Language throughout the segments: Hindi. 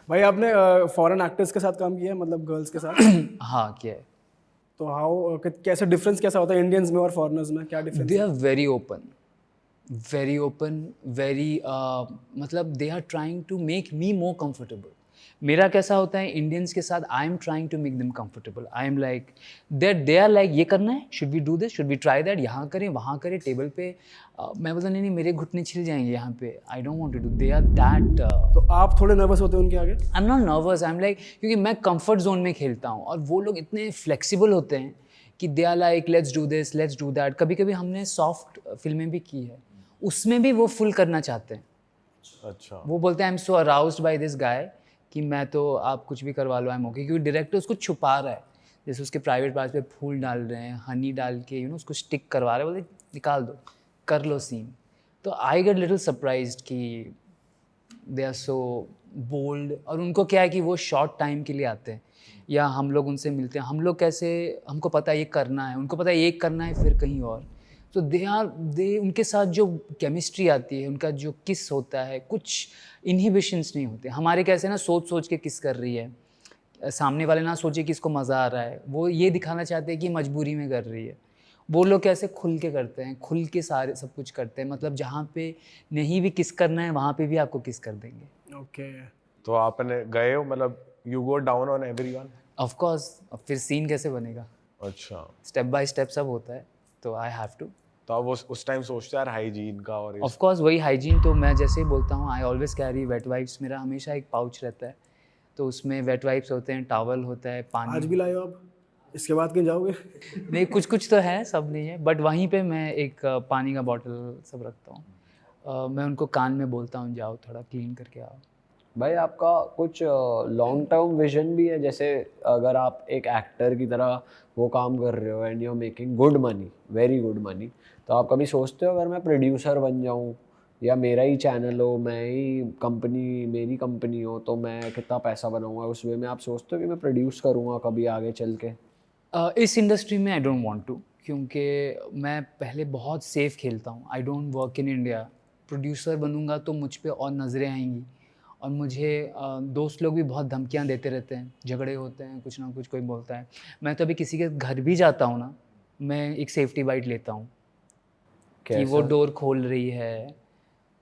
भाई आपने फॉरेन एक्टर्स के साथ काम किया है, मतलब गर्ल्स के साथ? हाँ किया है। तो हाउ कैसे डिफरेंस कैसा होता है इंडियंस में और फॉरेनर्स में, क्या डिफरेंस दे है? Are very open, very open, very मतलब they are trying to make me more comfortable. मेरा कैसा होता है इंडियंस के साथ, I am trying to make them comfortable. I am like that, they are like ये करना है, should we do this, should we try that, यहाँ करें वहाँ करें टेबल पे। मैं बोलता नहीं नहीं मेरे घुटने छिल जाएंगे यहाँ पे, I don't want to do. They are that. तो आप थोड़े नर्वस होते हैं उनके आगे? I am not nervous, I am like, क्योंकि मैं कंफर्ट जोन में खेलता हूँ और वो लोग इतने फ्लेक्सिबल होते हैं कि they are like let's do this, let's do that. कभी कभी हमने सॉफ्ट फिल्में भी की है, उसमें भी वो फुल करना चाहते हैं। अच्छा। वो बोलते हैं I am so aroused by this guy कि मैं तो आप कुछ भी करवा लो, आई एम ओके, क्योंकि डायरेक्टर उसको छुपा रहा है। जैसे उसके प्राइवेट पार्ट्स पे फूल डाल रहे हैं, हनी डाल के उसको स्टिक करवा रहे हैं, बोलते निकाल दो, कर लो सीन। तो आई गेट लिटिल सरप्राइज्ड कि दे आर सो बोल्ड। और उनको क्या है कि वो शॉर्ट टाइम के लिए आते हैं या हम लोग उनसे मिलते हैं, हम लोग कैसे, हमको पता है ये करना है, उनको पता है ये करना है फिर कहीं और। तो दे उनके साथ जो केमिस्ट्री आती है, उनका जो किस होता है, कुछ इनहिबिशंस नहीं होते। हमारे कैसे ना सोच सोच के किस कर रही है, सामने वाले ना सोचे कि इसको मज़ा आ रहा है, वो ये दिखाना चाहते हैं कि मजबूरी में कर रही है। वो लोग कैसे खुल के करते हैं, खुल के सारे सब कुछ करते हैं, मतलब जहाँ पे नहीं भी किस करना है वहाँ पे भी आपको किस कर देंगे। ओके। तो आपने गए हो, मतलब you go down on everyone? Of course, अब फिर सीन कैसे बनेगा, अच्छा। स्टेप बाय स्टेप सब होता है, तो आई हैव टू। तो आप उस टाइम सोचते यार हाइजीन का और ऑफ कोर्स वही हाइजीन, तो मैं जैसे ही बोलता हूँ I always carry wet wipes. मेरा हमेशा एक पाउच रहता है, तो उसमें वेट वाइप्स होते हैं, टॉवल होता है, पानी। आज भी लाए हो आप? इसके बाद कहीं जाओगे? नहीं, कुछ कुछ तो है, सब नहीं है, बट वहीं पे मैं एक पानी का बॉटल सब रखता हूँ। मैं उनको कान में बोलता हूँ जाओ थोड़ा क्लीन करके आओ। भाई आपका कुछ लॉन्ग टर्म विजन भी है? जैसे अगर आप एक एक्टर की तरह वो काम कर रहे हो and you are making good money, very good money, तो आप कभी सोचते हो अगर मैं प्रोड्यूसर बन जाऊं या मेरा ही चैनल हो, मैं ही कंपनी, मेरी कंपनी हो, तो मैं कितना पैसा बनाऊंगा उस वे में? आप सोचते हो कि मैं प्रोड्यूस करूंगा कभी आगे चल के? इस इंडस्ट्री में आई डोंट वांट टू, क्योंकि मैं पहले बहुत सेफ खेलता हूँ। I don't work in India. Producer बनूंगा तो मुझ पे और नज़रें आएंगी, और मुझे दोस्त लोग भी बहुत धमकियाँ देते रहते हैं, झगड़े होते हैं, कुछ ना कुछ कोई बोलता है। मैं तो अभी किसी के घर भी जाता हूँ ना, मैं एक सेफ्टी बाइट लेता हूँ कि वो कैसा? डोर खोल रही है,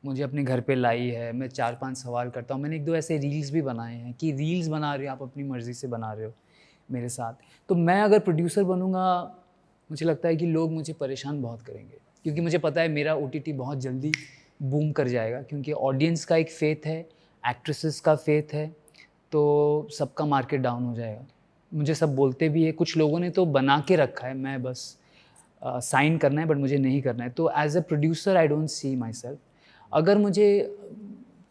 मुझे अपने घर पे लाई है। मैं 4-5 सवाल करता हूँ। मैंने 1-2 ऐसे रील्स भी बनाए हैं कि रील्स बना रहे हो आप, अपनी मर्ज़ी से बना रहे हो मेरे साथ। तो मैं अगर प्रोड्यूसर बनूँगा, मुझे लगता है कि लोग मुझे परेशान बहुत करेंगे, क्योंकि मुझे पता है मेरा ओटीटी बहुत जल्दी बूम कर जाएगा, क्योंकि ऑडियंस का एक फेथ है, एक्ट्रेसेस का फेथ है, तो सबका मार्केट डाउन हो जाएगा। मुझे सब बोलते भी है, कुछ लोगों ने तो बना के रखा है, मैं बस साइन करना है, बट मुझे नहीं करना है। तो as a producer I don't see myself. अगर मुझे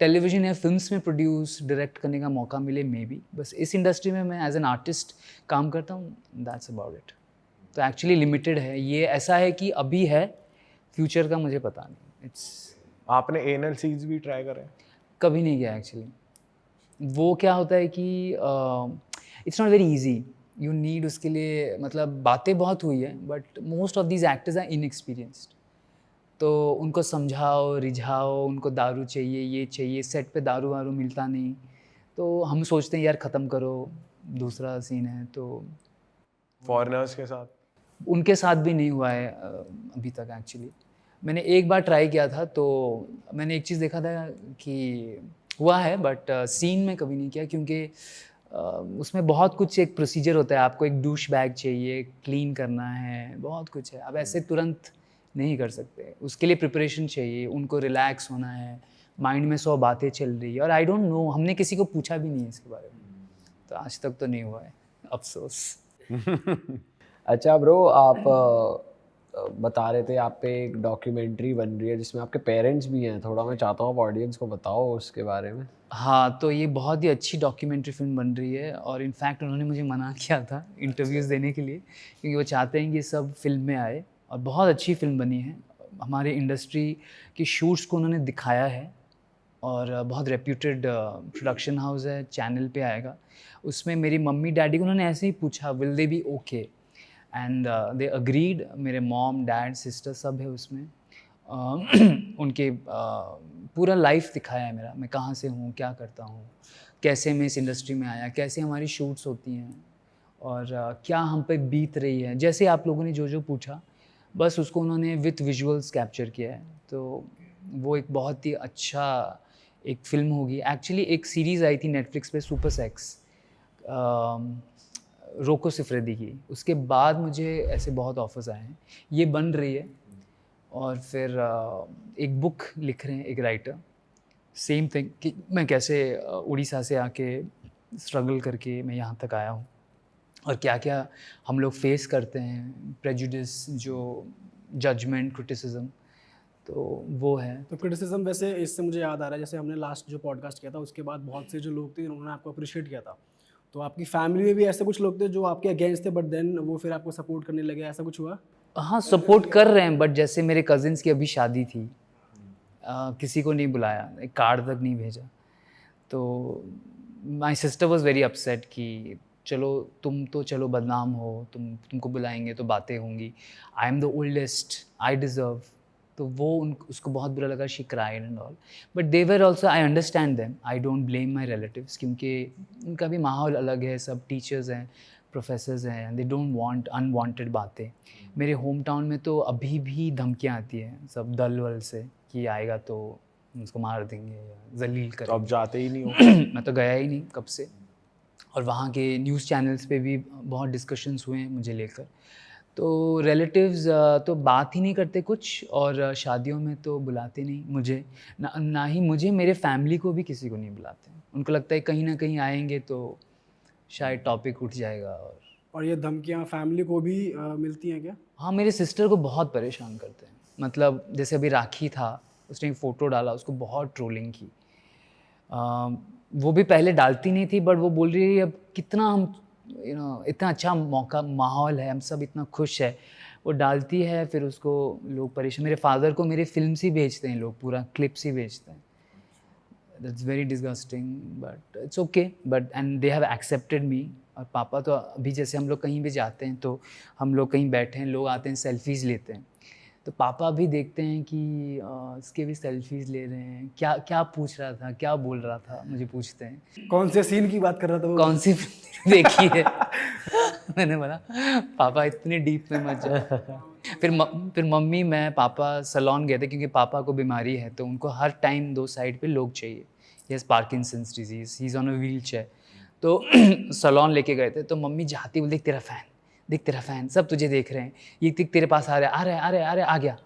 टेलीविज़न या फिल्म्स में प्रोड्यूस डायरेक्ट करने का मौका मिले, मे बी। बस इस इंडस्ट्री में मैं एज एन आर्टिस्ट काम करता हूँ, दैट्स अबाउट इट। तो एक्चुअली लिमिटेड है ये, ऐसा है कि अभी है, फ्यूचर का मुझे पता नहीं। इट्स आपने एनल सीन्स भी ट्राई करे? कभी नहीं किया एक्चुअली। वो क्या होता है कि it's not very easy, you need उसके लिए, मतलब बातें बहुत हुई है, but most of these actors are inexperienced. तो उनको समझाओ, रिझाओ, उनको दारू चाहिए, ये चाहिए, सेट पे दारू वारू मिलता नहीं, तो हम सोचते हैं यार ख़त्म करो, दूसरा सीन है। तो फॉरेनर्स के साथ? उनके साथ भी नहीं हुआ है अभी तक एक्चुअली। मैंने एक बार ट्राई किया था, तो मैंने एक चीज़ देखा था कि हुआ है, बट सीन में कभी नहीं किया, क्योंकि उसमें बहुत कुछ एक प्रोसीजर होता है। आपको एक डूश बैग चाहिए, क्लीन करना है, बहुत कुछ है। अब ऐसे तुरंत नहीं कर सकते, उसके लिए प्रिपरेशन चाहिए, उनको रिलैक्स होना है, माइंड में 100 बातें चल रही है, और आई डोंट नो, हमने किसी को पूछा भी नहीं है इसके बारे में, तो आज तक तो नहीं हुआ है, अफसोस। अच्छा ब्रो, आप बता रहे थे आप पे एक डॉक्यूमेंट्री बन रही है जिसमें आपके पेरेंट्स भी हैं, थोड़ा मैं चाहता हूँ आप ऑडियंस को बताओ उसके बारे में। हाँ, तो ये बहुत ही अच्छी डॉक्यूमेंट्री फ़िल्म बन रही है, और इनफैक्ट उन्होंने मुझे मना किया था इंटरव्यूज़ देने के लिए, क्योंकि वो चाहते हैं कि सब फ़िल्म में आए, और बहुत अच्छी फ़िल्म बनी है। हमारे इंडस्ट्री की शूट्स को उन्होंने दिखाया है, और बहुत रेप्यूटेड प्रोडक्शन हाउस है, चैनल पे आएगा। उसमें मेरी मम्मी डैडी को उन्होंने ऐसे ही पूछा will they B okay, and they agreed. मेरे मॉम, डैड, सिस्टर सब है उसमें। उनके पूरा लाइफ दिखाया है मेरा, मैं कहाँ से हूँ, क्या करता हूँ। कैसे मैं इस इंडस्ट्री में आया, कैसे हमारी शूट्स होती हैं और क्या हम पे बीत रही है। जैसे आप लोगों ने जो जो पूछा बस उसको उन्होंने विथ विजुअल्स कैप्चर किया है। तो वो एक बहुत ही अच्छा एक फ़िल्म होगी। एक्चुअली एक सीरीज़ आई थी नेटफ्लिक्स पे सुपर सेक्स, रोको सिफरेदी की। उसके बाद मुझे ऐसे बहुत ऑफर्स आए हैं, ये बन रही है और फिर एक बुक लिख रहे हैं एक राइटर, सेम थिंग कि मैं कैसे उड़ीसा से आके स्ट्रगल करके मैं यहाँ तक आया हूँ और क्या क्या हम लोग फेस करते हैं, प्रेजुडिस, जो जजमेंट, क्रिटिसिज्म, तो वो है। तो क्रिटिसिज्म वैसे इससे मुझे याद आ रहा है, जैसे हमने लास्ट जो पॉडकास्ट किया था उसके बाद बहुत से जो लोग थे उन्होंने आपको अप्रिशिएट किया था, तो आपकी फैमिली में भी ऐसे कुछ लोग थे जो आपके अगेंस्ट थे बट देन वो फिर आपको सपोर्ट करने लगे, ऐसा कुछ हुआ? हाँ, सपोर्ट कर रहे हैं, बट जैसे मेरे कज़िन्स की अभी शादी थी, किसी को नहीं बुलाया, एक कार्ड तक नहीं भेजा। तो my sister was very upset कि चलो तुम तो चलो बदनाम हो, तुमको बुलाएंगे तो बातें होंगी, I am the oldest, I deserve. तो वो उसको बहुत बुरा लगा, she cried and all, but they were also, I understand them, I don't blame my relatives, क्योंकि उनका भी माहौल अलग है, सब टीचर्स हैं, प्रोफेसर्स हैं, दे डोंट वांट अनवांटेड बातें। मेरे होम टाउन में तो अभी भी धमकियाँ आती हैं सब दल वल से कि आएगा तो उसको मार देंगे या जलील तो करेंगे। अब जाते ही नहीं हो? मैं तो गया ही नहीं कब से, और वहाँ के न्यूज़ चैनल्स पे भी बहुत डिस्कशंस हुए हैं मुझे लेकर। तो रिलेटिव्स तो बात ही नहीं करते कुछ, और शादियों में तो बुलाते नहीं मुझे, ना ही मुझे, मेरे फैमिली को भी किसी को नहीं बुलाते। उनको लगता है कहीं ना कहीं आएंगे तो शायद टॉपिक उठ जाएगा। और ये धमकियाँ फैमिली को भी मिलती हैं क्या? हाँ, मेरे सिस्टर को बहुत परेशान करते हैं। मतलब जैसे अभी राखी था, उसने एक फ़ोटो डाला, उसको बहुत ट्रोलिंग की। वो भी पहले डालती नहीं थी, बट वो बोल रही है अब कितना हम इतना अच्छा मौका, माहौल है, हम सब इतना खुश है, वो डालती है, फिर उसको लोग परेशान। मेरे फादर को मेरे फिल्म्स ही भेजते हैं लोग, पूरा क्लिप्स ही भेजते हैं। That's very disgusting, but it's okay, but and they have accepted मी। और पापा तो अभी जैसे हम लोग कहीं भी जाते हैं तो हम लोग कहीं बैठे हैं, लोग आते हैं सेल्फीज़ लेते हैं, तो पापा भी देखते हैं कि इसके भी सेल्फीज़ ले रहे हैं, क्या क्या पूछ रहा था, क्या बोल रहा था, मुझे पूछते हैं कौन से सीन की बात कर रहा था वो? कौन सी फिल्म देखी है। मैंने बोला पापा इतने डीप में मत जाओ। फिर मम्मी, मैं, पापा सलोन गए थे क्योंकि पापा को बीमारी है, तो उनको हर टाइम 2 साइड पे लोग चाहिए। He has Parkinson's disease, he is on a wheel chair. तो सलोन लेके गए थे, तो मम्मी जाती बोल, देख तेरा फ़ैन, देख तेरा फ़ैन, सब तुझे देख रहे हैं, ये तेरे पास आ रहा है, आ गया।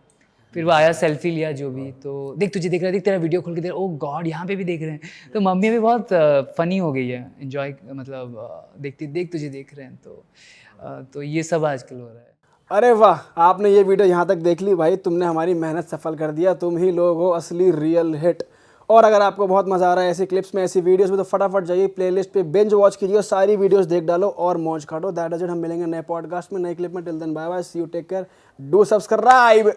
फिर वो आया, सेल्फी लिया जो भी, तो देख तुझे देख रहा है, देख तेरा वीडियो खोल के देख रहा है, ओह गॉड यहाँ पे भी देख रहे हैं। तो मम्मी भी बहुत फ़नी हो गई है, इन्जॉय, मतलब देखती, देख तुझे देख रहे हैं, तो ये सब आजकल हो रहा है। अरे वाह, आपने ये वीडियो यहाँ तक देख ली भाई, तुमने हमारी मेहनत सफल कर दिया, तुम ही लोग हो असली रियल हिट। और अगर आपको बहुत मज़ा आ रहा है ऐसी क्लिप्स में, ऐसी वीडियोस में, तो फटाफट जाइए प्लेलिस्ट पे, बिंज वॉच कीजिए, सारी वीडियोस देख डालो और मौज काटो। That is it. हम मिलेंगे नए पॉडकास्ट में, नए क्लिप में। Till then bye bye, see you, take care, do subscribe.